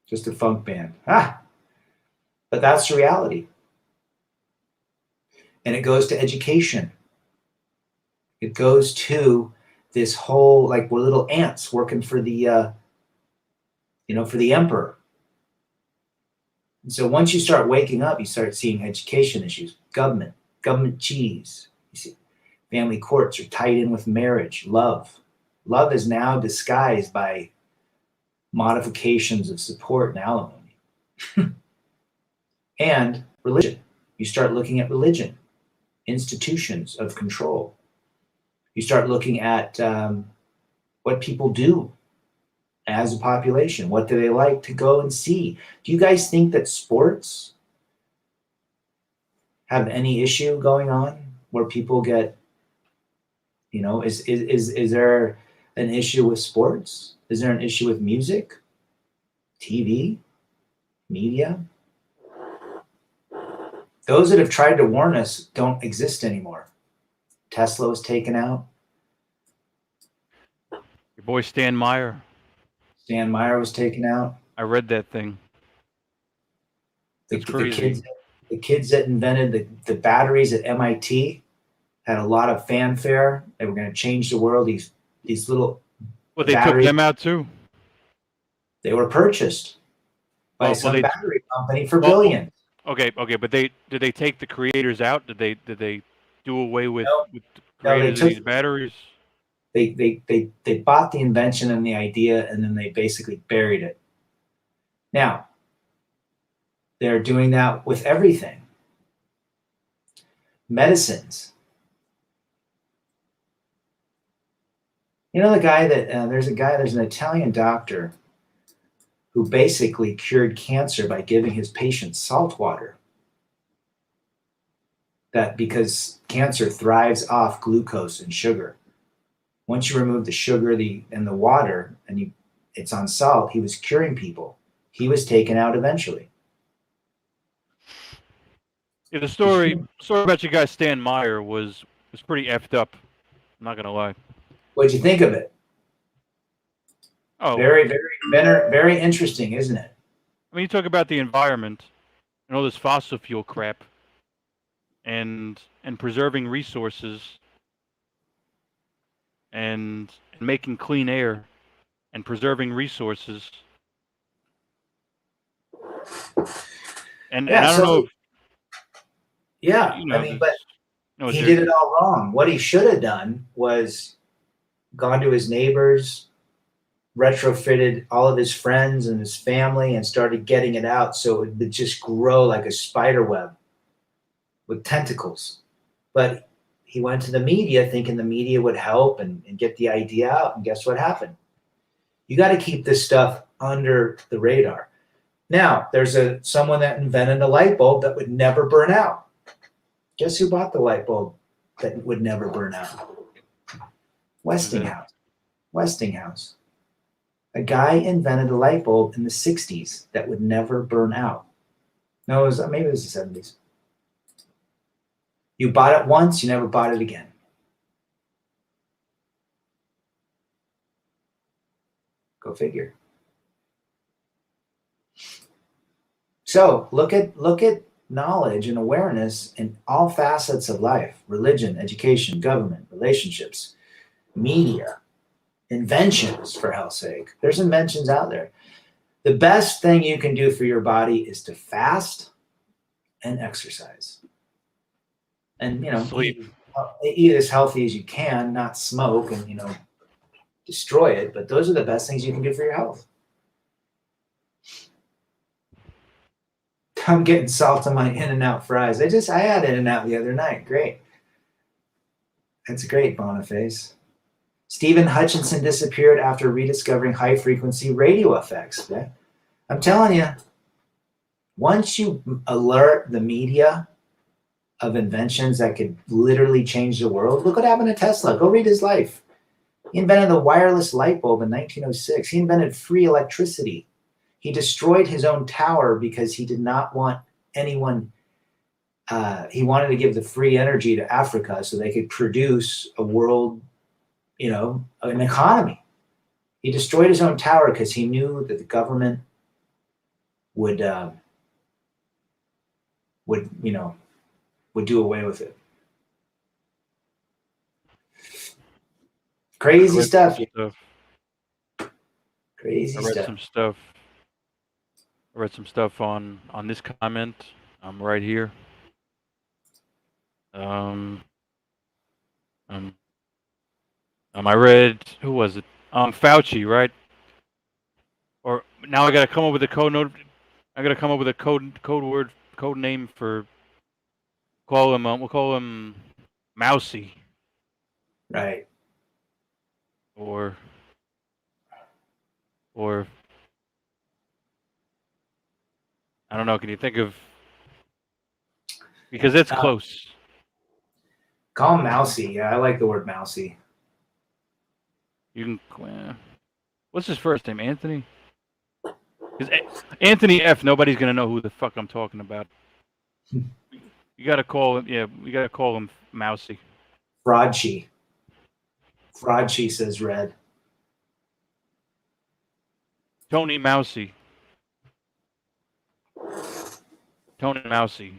B: Just a funk band. But that's the reality. And it goes to education. It goes to this whole, like, we're little ants working for the, for the emperor. And so once you start waking up, you start seeing education issues, government cheese. You see, family courts are tied in with marriage, love. Love is now disguised by modifications of support and alimony. And religion. You start looking at religion, institutions of control. You start looking at what people do as a population. What do they like to go and see? Do you guys think that sports have any issue going on where people get, is there an issue with sports? Is there an issue with music, TV, media? Those that have tried to warn us don't exist anymore. Tesla was taken out.
A: Your boy Stan Meyer.
B: Stan Meyer was taken out.
A: I read that thing.
B: The,
A: That's
B: the
A: crazy.
B: kids that invented the batteries at MIT had a lot of fanfare. They were going to change the world. These little
A: Well, they took
B: batteries,
A: them out too.
B: they were purchased by
A: Well,
B: some
A: they
B: battery company for
A: well,
B: billions.
A: okay, but did they take the creators out? Did they do away with
B: No,
A: the
B: no, they
A: creators of
B: took
A: these batteries?
B: they bought the invention and the idea, and then they basically buried it. Now they're doing that with everything. Medicines. You know the guy that there's an Italian doctor who basically cured cancer by giving his patients salt water. That because cancer thrives off glucose and sugar. Once you remove the sugar and the water and it's on salt, he was curing people. He was taken out eventually.
A: Yeah, the story about your guy Stan Meyer was pretty effed up. I'm not gonna lie.
B: What'd you think of it?
A: Oh,
B: Very, very interesting, isn't it?
A: I mean, you talk about the environment and all this fossil fuel crap, and preserving resources, and making clean air, and preserving resources, and
B: Yeah.
A: I don't know if
B: Yeah.
A: you
B: I
A: know
B: mean,
A: this.
B: but
A: No,
B: he did it all wrong. What he should have done was gone to his neighbors, retrofitted all of his friends and his family, and started getting it out so it would just grow like a spider web with tentacles. But he went to the media thinking the media would help and get the idea out. And guess what happened? You got to keep this stuff under the radar. Now, there's someone that invented a light bulb that would never burn out. Guess who bought the light bulb that would never burn out? Westinghouse. Westinghouse. A guy invented a light bulb in the 60s that would never burn out. No, maybe it was the 70s. You bought it once, you never bought it again. Go figure. So look at knowledge and awareness in all facets of life: religion, education, government, relationships, media, inventions, for hell's sake. There's inventions out there. The best thing you can do for your body is to fast and exercise. And
A: sleep.
B: eat as healthy as you can, not smoke and destroy it. But those are the best things you can do for your health. I'm getting salt on my In-N-Out fries. I had In-N-Out the other night. Great. That's great, Boniface. Stephen Hutchinson disappeared after rediscovering high-frequency radio effects. Okay? I'm telling you, once you alert the media of inventions that could literally change the world, look what happened to Tesla. Go read his life. He invented the wireless light bulb in 1906. He invented free electricity. He destroyed his own tower because he did not want anyone. He wanted to give the free energy to Africa so they could produce a world, an economy. He destroyed his own tower because he knew that the government would do away with it. Crazy stuff. Crazy stuff.
A: I read some stuff on this comment. I'm right here. I read, who was it? Fauci, right? Or now I gotta come up with a code note. I gotta come up with a code name for. We'll call him Mousy.
B: Right.
A: Or I don't know. Can you think of? Because it's close.
B: Call him Mousy. Yeah, I like the word Mousy.
A: You can. What's his first name? Anthony. Because Anthony F. Nobody's gonna know who the fuck I'm talking about. You gotta call him. Yeah, we gotta call him Mousy.
B: Fraudchi says red.
A: Tony Mousy. Tony Mousy.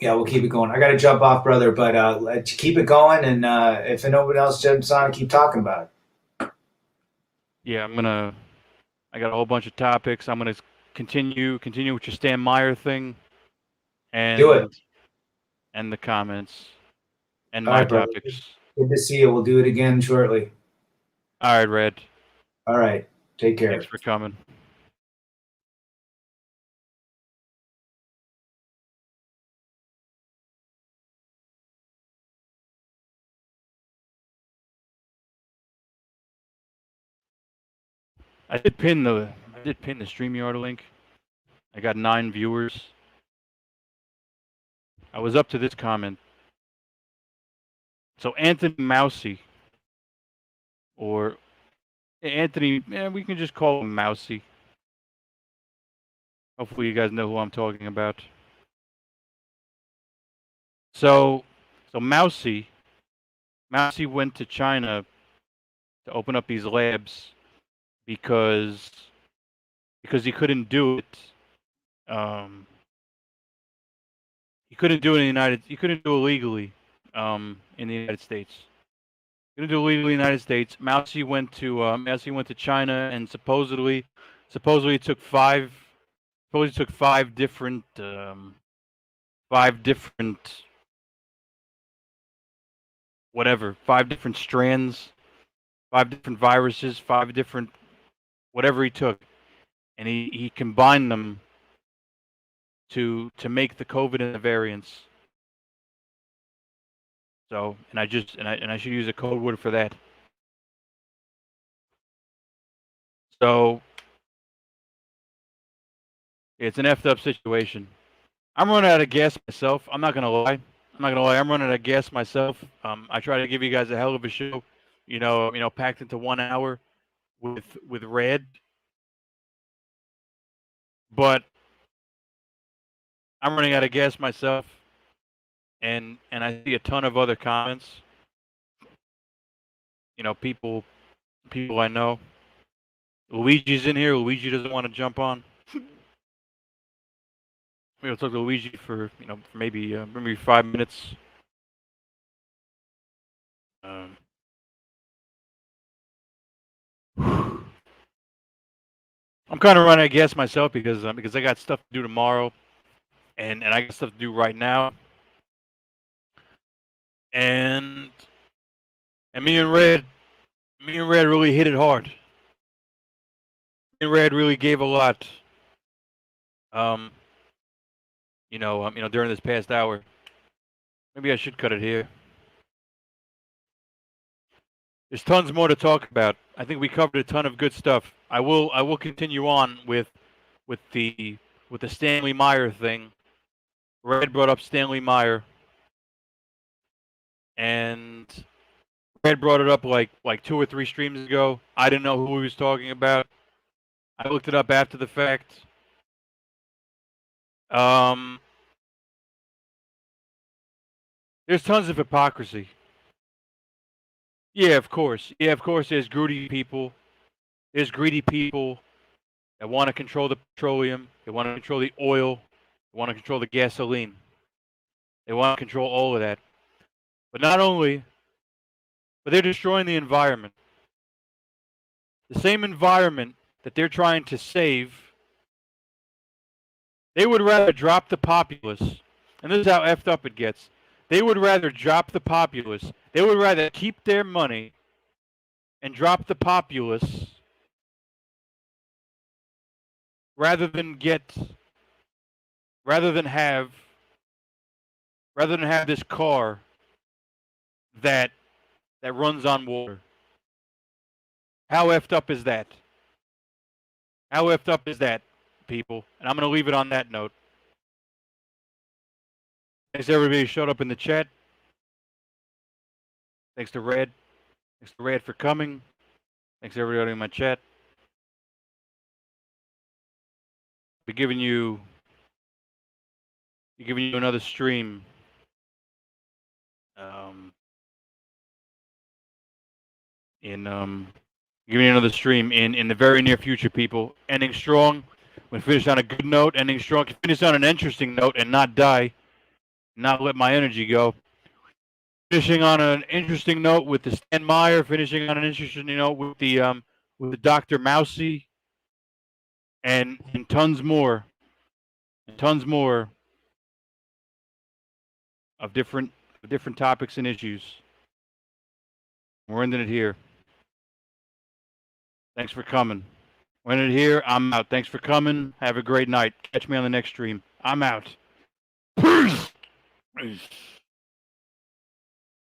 B: Yeah, we'll keep it going. I got to jump off, brother, but let's keep it going. And if nobody else jumps on, keep talking about it.
A: Yeah, I got a whole bunch of topics. I'm gonna continue with your Stan Meyer thing,
B: Do it.
A: and the comments, and
B: All
A: my
B: right, brother.
A: topics.
B: Good to see you. We'll do it again shortly.
A: All right, Red.
B: All right. Take care.
A: Thanks for coming. I did pin the StreamYard link. I got 9 viewers. I was up to this comment. So Anthony Mousy, or Anthony, we can just call him Mousy. Hopefully you guys know who I'm talking about. So Mousy went to China to open up these labs because he couldn't do it. He couldn't do it he couldn't do it legally in the United States. Couldn't do it legally in the United States. Mousy went to China, and supposedly it took five different five different strands, 5 different viruses, 5 different whatever he took, and he combined them to make the COVID and the variants. So, and I should use a code word for that. So, it's an effed up situation. I'm running out of gas myself. I'm not gonna lie. I'm running out of gas myself. I try to give you guys a hell of a show, packed into 1 hour with Red. But I'm running out of gas myself, and I see a ton of other comments. People I know. Luigi's in here. Luigi doesn't want to jump on. We'll talk to Luigi for for maybe 5 minutes. I'm kind of running out of gas myself because I got stuff to do tomorrow, and I got stuff to do right now, and me and Red really hit it hard. Me and Red really gave a lot. During this past hour. Maybe I should cut it here. There's tons more to talk about. I think we covered a ton of good stuff. I will continue on with the Stanley Meyer thing. Red brought up Stanley Meyer, and Red brought it up like 2 or 3 streams ago. I didn't know who he was talking about. I looked it up after the fact. There's tons of hypocrisy. Yeah, of course. There's greedy people. There's greedy people that want to control the petroleum. They want to control the oil. They want to control the gasoline. They want to control all of that. But they're destroying the environment. The same environment that they're trying to save, they would rather drop the populace. And this is how effed up it gets. They would rather drop the populace. They would rather keep their money and drop the populace rather than have this car that runs on water. How effed up is that? How effed up is that, people? And I'm going to leave it on that note. Thanks to everybody who showed up in the chat. Thanks to Red. Thanks to Red for coming. Thanks to everybody in my chat. Be giving you another stream. In Give me another stream in the very near future, people. Ending strong. When finish on a good note, ending strong. Finish on an interesting note and not die. Not let my energy go. Finishing on an interesting note with the Stan Meyer. Finishing on an interesting note with the Dr. Mousy. And tons more. And tons more of different topics and issues. We're ending it here. Thanks for coming. We're ending it here. I'm out. Thanks for coming. Have a great night. Catch me on the next stream. I'm out. Peace. Peace.